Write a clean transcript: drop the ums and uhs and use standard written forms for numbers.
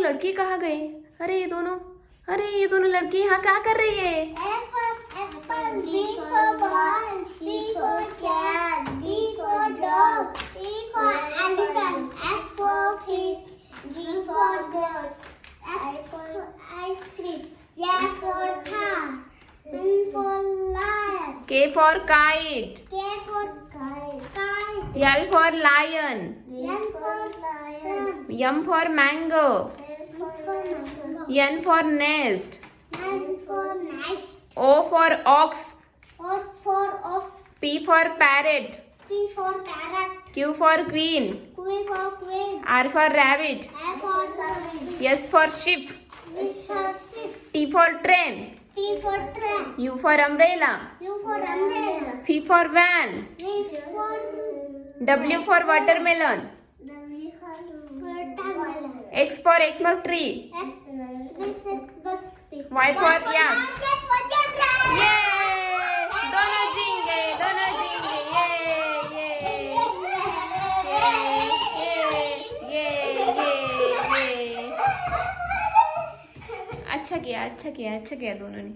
लड़की कहाँ गई? अरे ये दोनों लड़की यहाँ क्या कर रही है? A for apple, B for ball, C for cat, D for dog, E for elephant, F for fish, G for goat, I for ice cream, J for car, N for lion, K for kite, K for kite, L for lion, N for lion, M for mango, N for nest, N for nest, O for ox, O for ox, P for parrot, P for parrot, Q for queen, Q for queen, R for rabbit, F for lion, S for ship, S for ship, T for train, T for train, U for umbrella, U for umbrella, V for van, V for W for watermelon, W for watermelon, X for Xmas tree, Y for yak. ये दोनों जीत गए, ये। अच्छा किया दोनों ने।